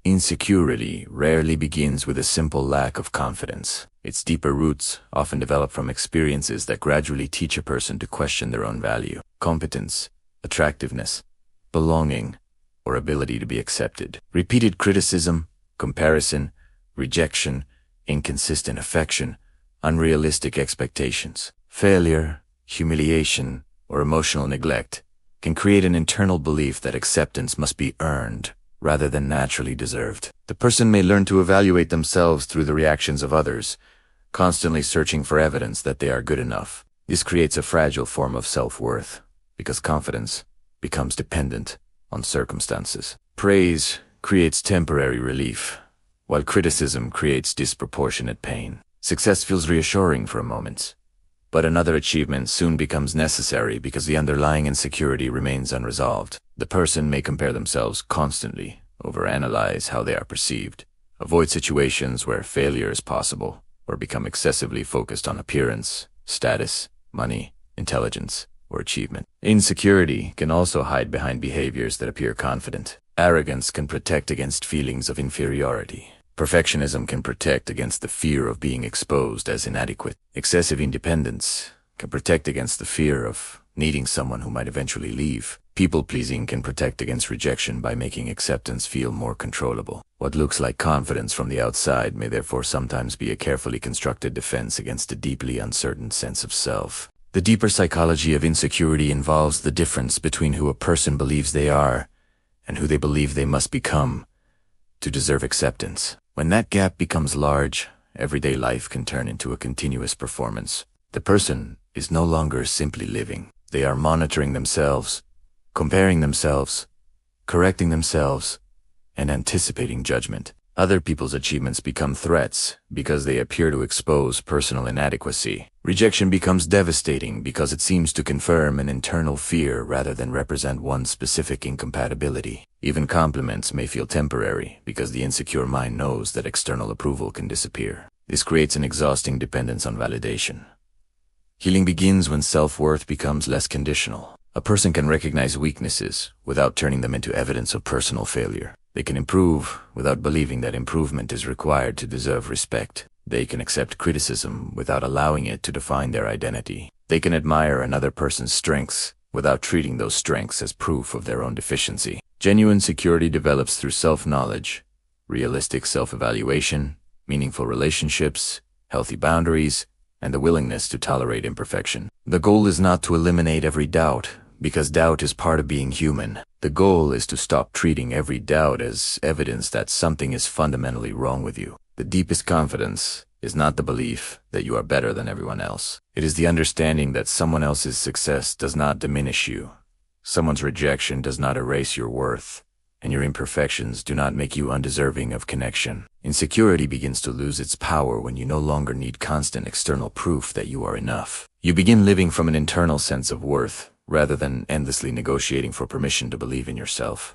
Insecurity rarely begins with a simple lack of confidence. Its deeper roots often develop from experiences that gradually teach a person to question their own value, competence, attractiveness, belonging, or ability to be accepted. Repeated criticism, comparison, rejection, inconsistent affection, unrealistic expectations, failure, humiliation, or emotional neglect can create an internal belief that acceptance must be earned rather than naturally deserved. The person may learn to evaluate themselves through the reactions of others, constantly searching for evidence that they are good enough. This creates a fragile form of self-worth, because confidence becomes dependent on circumstances. Praise creates temporary relief, while criticism creates disproportionate pain. Success feels reassuring for a moment, but another achievement soon becomes necessary because the underlying insecurity remains unresolved. The person may compare themselves constantly, overanalyze how they are perceived, avoid situations where failure is possible, or become excessively focused on appearance, status, money, intelligence, or achievement. Insecurity can also hide behind behaviors that appear confident. Arrogance can protect against feelings of inferiority. Perfectionism can protect against the fear of being exposed as inadequate. Excessive independence can protect against the fear of needing someone who might eventually leave. People-pleasing can protect against rejection by making acceptance feel more controllable. What looks like confidence from the outside may therefore sometimes be a carefully constructed defense against a deeply uncertain sense of self. The deeper psychology of insecurity involves the difference between who a person believes they are and who they believe they must become to deserve acceptance. When that gap becomes large, everyday life can turn into a continuous performance. The person is no longer simply living. They are monitoring themselves, comparing themselves, correcting themselves, and anticipating judgment. Other people's achievements become threats because they appear to expose personal inadequacy. Rejection becomes devastating because it seems to confirm an internal fear rather than represent one specific incompatibility. Even compliments may feel temporary because the insecure mind knows that external approval can disappear. This creates an exhausting dependence on validation. Healing begins when self-worth becomes less conditional. A person can recognize weaknesses without turning them into evidence of personal failure. They can improve without believing that improvement is required to deserve respect. They can accept criticism without allowing it to define their identity. They can admire another person's strengths without treating those strengths as proof of their own deficiency. Genuine security develops through self-knowledge, realistic self-evaluation, meaningful relationships, healthy boundaries, and the willingness to tolerate imperfection. The goal is not to eliminate every doubt, because doubt is part of being human. The goal is to stop treating every doubt as evidence that something is fundamentally wrong with you. The deepest confidence is not the belief that you are better than everyone else. It is the understanding that someone else's success does not diminish you. Someone's rejection does not erase your worth, and your imperfections do not make you undeserving of connection. Insecurity begins to lose its power when you no longer need constant external proof that you are enough. You begin living from an internal sense of worth, rather than endlessly negotiating for permission to believe in yourself.